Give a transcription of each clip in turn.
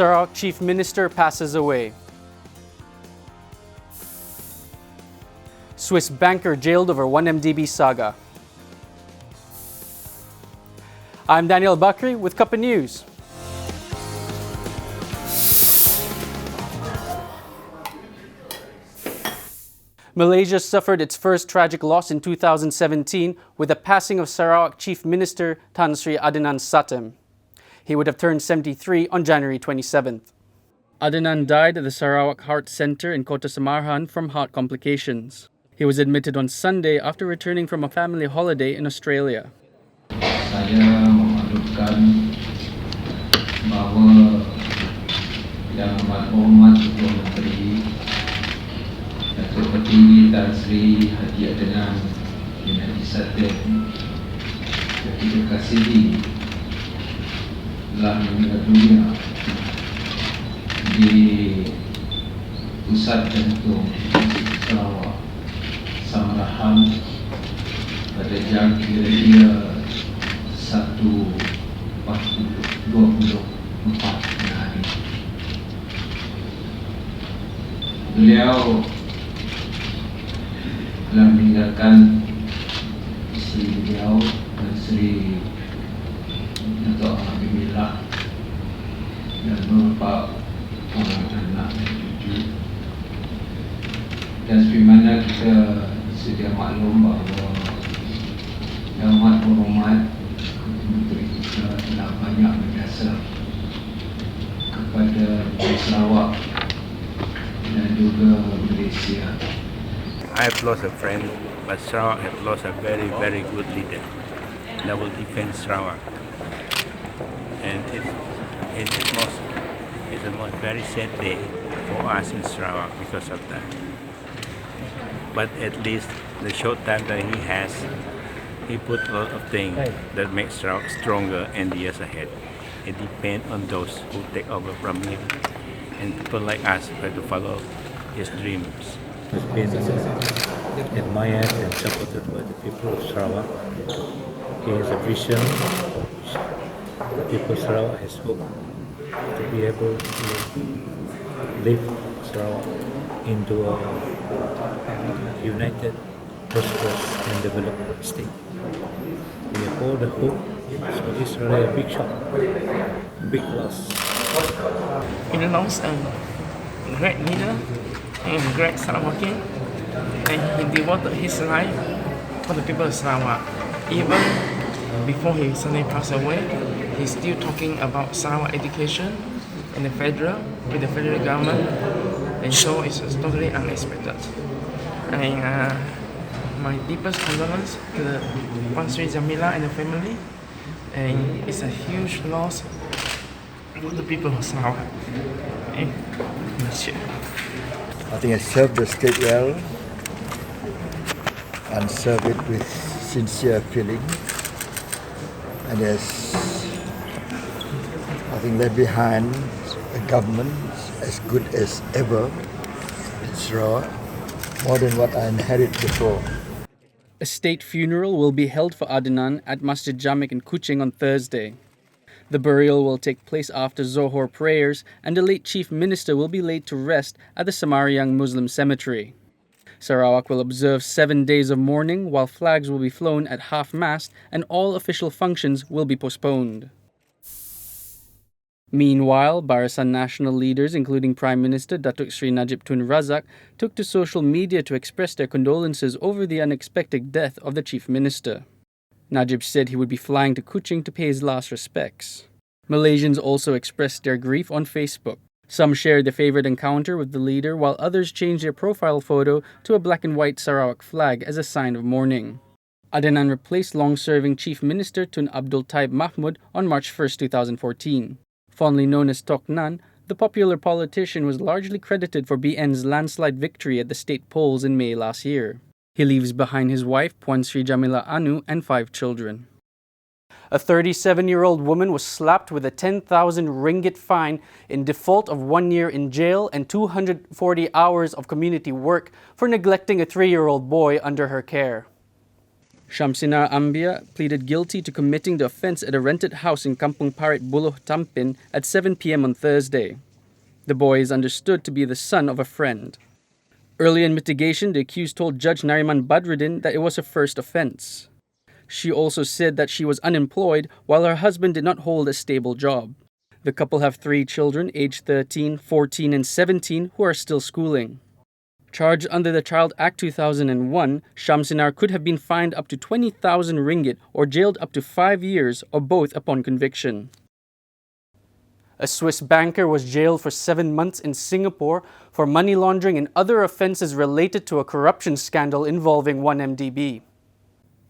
Sarawak Chief Minister passes away. Swiss banker jailed over 1MDB saga. I'm Daniel Bakri with Cuppa News. Malaysia suffered its first tragic loss in 2017 with the passing of Sarawak Chief Minister Tan Sri Adenan Satem. He would have turned 73 on January 27th. Adenan died at the Sarawak Heart Centre in Kota Samarhan from heart complications. He was admitted on Sunday after returning from a family holiday in Australia. Saya memaklumkan bahawa Yang Amat Berhormat Ketua Menteri Datuk Petinggi Tan Sri Adenan Satem yang Declassification telah meninggal dunia di Pusat Jantung Sarawak Samarahan pada jam kira-kira 1:24 hari. Beliau telah meninggalkan isteri beliau dan Sri Jameelah dan beberapa orang anak dan cucu. Dan sebagaimana kita sedia maklum bahawa Yang Amat Berhormat Menteri kita telah banyak berjasa kepada Sarawak dan juga Malaysia. I have lost a friend, but Sarawak have lost a very, very good leader that will defend Sarawak. And it's a most very sad day for us in Sarawak because of that. But at least the short time that he has, he put a lot of things that make Sarawak stronger in the years ahead. It depends on those who take over from him, and people like us try to follow his dreams. Has been admired and supported by the people of Sarawak. He has a vision which the people of Sarawak has hoped to be able to lift Sarawak into a united, prosperous and developed state. We have all the hope, so it's really a big shock, big loss. He lost a great leader and great Sarawakian, and he devoted his life for the people of Sarawak. Even before he suddenly passed away, he's still talking about Sarawak education and the federal with the federal government, and so it's totally unexpected. And my deepest condolence to the Sri Jameelah and the family, and it's a huge loss for the people of Sarawak. I think I served the state well and served it with sincere feeling, and yes, I think left behind a government as good as ever in Sarawak, more than what I inherited before. A state funeral will be held for Adenan at Masjid Jamek in Kuching on Thursday. The burial will take place after Zohor prayers, and the late Chief Minister will be laid to rest at the Semayang Muslim Cemetery. Sarawak will observe 7 days of mourning, while flags will be flown at half-mast and all official functions will be postponed. Meanwhile, Barisan national leaders, including Prime Minister Datuk Sri Najib Tun Razak, took to social media to express their condolences over the unexpected death of the Chief Minister. Najib said he would be flying to Kuching to pay his last respects. Malaysians also expressed their grief on Facebook. Some shared their favorite encounter with the leader, while others changed their profile photo to a black and white Sarawak flag as a sign of mourning. Adenan replaced long-serving Chief Minister Tun Abdul Taib Mahmud on March 1, 2014. Fondly known as Tok Nan, the popular politician was largely credited for BN's landslide victory at the state polls in May last year. He leaves behind his wife, Puan Sri Jameelah Anu, and 5 children. A 37-year-old woman was slapped with a 10,000 ringgit fine in default of 1 year in jail and 240 hours of community work for neglecting a 3-year-old boy under her care. Shamsinar Ambia pleaded guilty to committing the offence at a rented house in Kampung Parit Buluh Tampin at 7 p.m. on Thursday. The boy is understood to be the son of a friend. Early in mitigation, the accused told Judge Nariman Badruddin that it was her first offence. She also said that she was unemployed while her husband did not hold a stable job. The couple have 3 children, aged 13, 14 and 17, who are still schooling. Charged under the Child Act 2001, Shamsinar could have been fined up to 20,000 ringgit or jailed up to 5 years or both upon conviction. A Swiss banker was jailed for 7 months in Singapore for money laundering and other offences related to a corruption scandal involving 1MDB.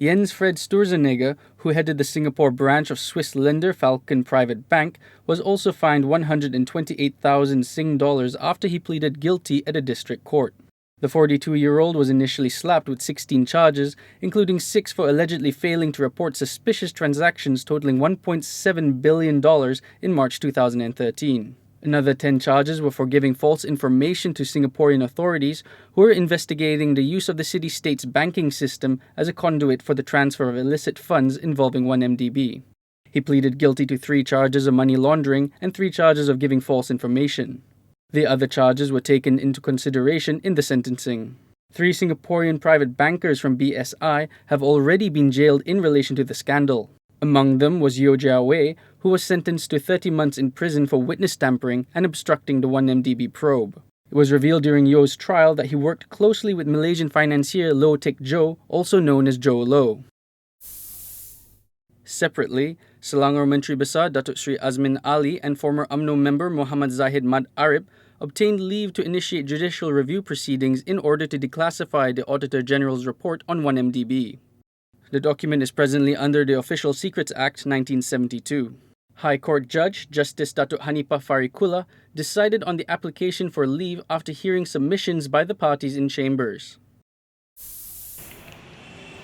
Jens Fred Sturzenegger, who headed the Singapore branch of Swiss lender Falcon Private Bank, was also fined 128,000 Sing dollars after he pleaded guilty at a district court. The 42-year-old was initially slapped with 16 charges, including 6 for allegedly failing to report suspicious transactions totaling $1.7 billion in March 2013. Another 10 charges were for giving false information to Singaporean authorities who were investigating the use of the city-state's banking system as a conduit for the transfer of illicit funds involving 1MDB. He pleaded guilty to 3 charges of money laundering and 3 charges of giving false information. The other charges were taken into consideration in the sentencing. 3 Singaporean private bankers from BSI have already been jailed in relation to the scandal. Among them was Yeo Jia Wei, who was sentenced to 30 months in prison for witness tampering and obstructing the 1MDB probe. It was revealed during Yeo's trial that he worked closely with Malaysian financier Loh Teck Joe, also known as Joe Loh. Separately, Selangor Menteri Besar Datuk Sri Azmin Ali and former UMNO member Muhammad Zahid Mad Arib obtained leave to initiate judicial review proceedings in order to declassify the Auditor General's report on 1MDB. The document is presently under the Official Secrets Act 1972. High Court Judge Justice Datuk Hanifah Farikula decided on the application for leave after hearing submissions by the parties in chambers.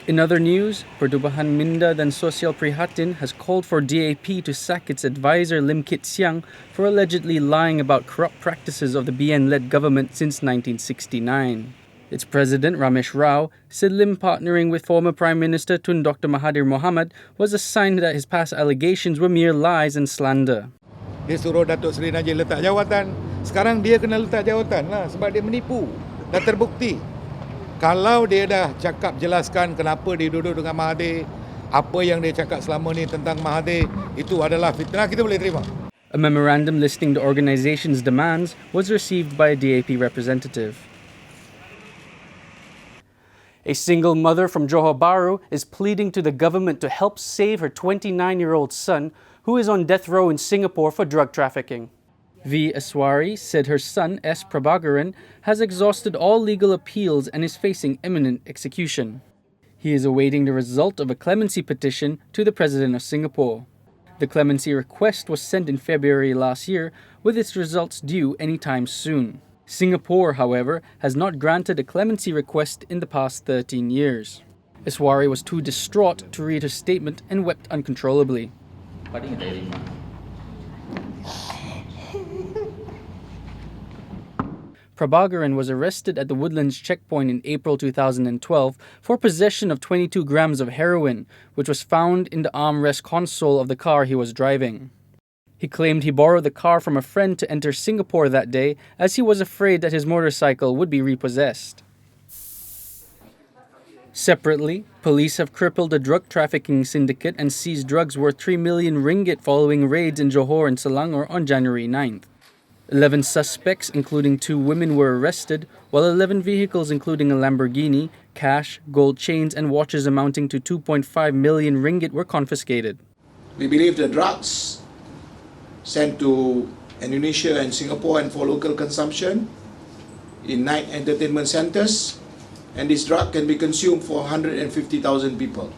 In other news, Pertubuhan Minda dan Sosial Prihatin has called for DAP to sack its advisor Lim Kit Siang for allegedly lying about corrupt practices of the BN-led government since 1969. Its president, Ramesh Rao, said Lim partnering with former Prime Minister Tun Dr. Mahathir Mohamad was a sign that his past allegations were mere lies and slander. Dia suruh Datuk Seri Najib letak jawatan. Sekarang dia kena letak jawatan lah sebab dia menipu. Dah terbukti. Kalau dia dah cakap jelaskan kenapa dia duduk dengan Mahathir, apa yang dia cakap selama ni tentang Mahathir, itu adalah fitnah, kita boleh terima. A memorandum listing the organization's demands was received by a DAP representative. A single mother from Johor Bahru is pleading to the government to help save her 29-year-old son, who is on death row in Singapore for drug trafficking. V. Aswari said her son, S. Prabhakaran, has exhausted all legal appeals and is facing imminent execution. He is awaiting the result of a clemency petition to the President of Singapore. The clemency request was sent in February last year, with its results due anytime soon. Singapore, however, has not granted a clemency request in the past 13 years. Aswari was too distraught to read her statement and wept uncontrollably. Prabhakaran was arrested at the Woodlands checkpoint in April 2012 for possession of 22 grams of heroin, which was found in the armrest console of the car he was driving. He claimed he borrowed the car from a friend to enter Singapore that day as he was afraid that his motorcycle would be repossessed. Separately, police have crippled a drug trafficking syndicate and seized drugs worth 3 million ringgit following raids in Johor and Selangor on January 9th. 11 suspects, including 2 women, were arrested, while 11 vehicles including a Lamborghini, cash, gold chains and watches amounting to 2.5 million ringgit were confiscated. We believe the drugs sent to Indonesia and Singapore and for local consumption in night entertainment centers, and this drug can be consumed for 150,000 people.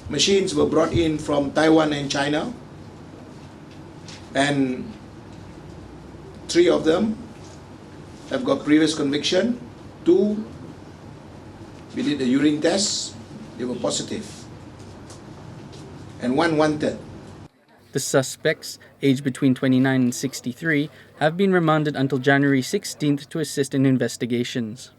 Machines were brought in from Taiwan and China, and 3 of them have got previous conviction. 2, we did a urine test, they were positive, and 1 wanted. The suspects, aged between 29 and 63, have been remanded until January 16th to assist in investigations.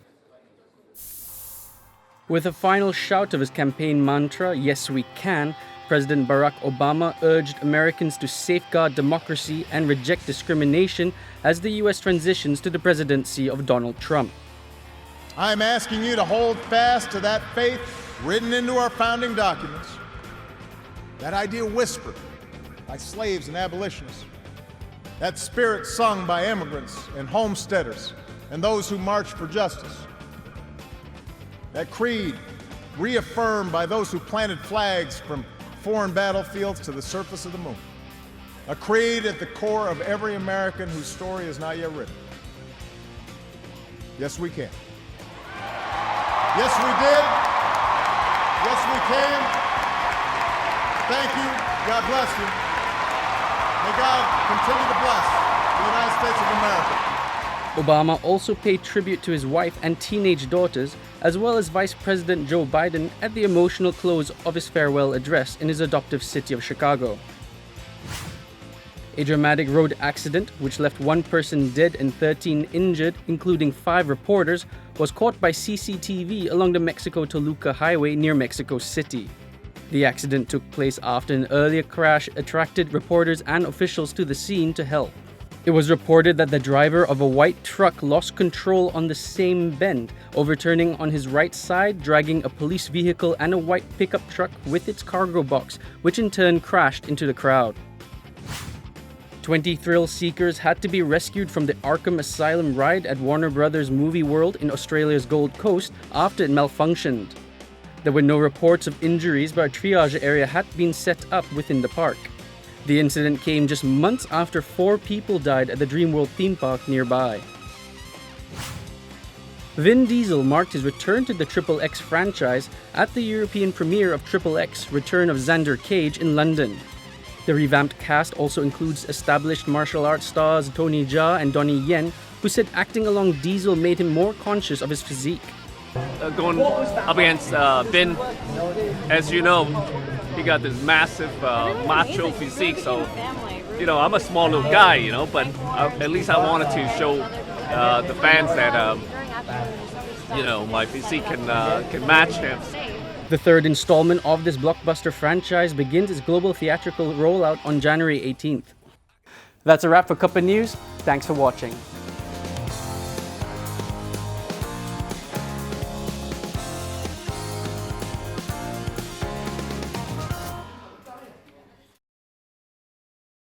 With a final shout of his campaign mantra, "Yes, we can," President Barack Obama urged Americans to safeguard democracy and reject discrimination as the U.S. transitions to the presidency of Donald Trump. I'm asking you to hold fast to that faith written into our founding documents, that idea whispered by slaves and abolitionists, that spirit sung by immigrants and homesteaders and those who marched for justice, that creed reaffirmed by those who planted flags from foreign battlefields to the surface of the moon. A creed at the core of every American whose story is not yet written. Yes, we can. Yes, we did. Yes, we can. Thank you. God bless you. May God continue to bless the United States of America. Obama also paid tribute to his wife and teenage daughters, as well as Vice President Joe Biden at the emotional close of his farewell address in his adoptive city of Chicago. A dramatic road accident, which left one person dead and 13 injured, including 5 reporters, was caught by CCTV along the Mexico-Toluca highway near Mexico City. The accident took place after an earlier crash attracted reporters and officials to the scene to help. It was reported that the driver of a white truck lost control on the same bend, overturning on his right side, dragging a police vehicle and a white pickup truck with its cargo box, which in turn crashed into the crowd. 20 thrill seekers had to be rescued from the Arkham Asylum ride at Warner Brothers Movie World in Australia's Gold Coast after it malfunctioned. There were no reports of injuries, but a triage area had been set up within the park. The incident came just months after 4 people died at the Dreamworld theme park nearby. Vin Diesel marked his return to the XXX franchise at the European premiere of XXX Return of Xander Cage in London. The revamped cast also includes established martial arts stars Tony Jaa and Donnie Yen, who said acting along Diesel made him more conscious of his physique. Going up against Vin, as you know, he got this massive macho physique, so I'm a small little guy, but at least I wanted to show the fans that my physique can match him. The third installment of this blockbuster franchise begins its global theatrical rollout on January 18th. That's a wrap for Cuppa News. Thanks for watching.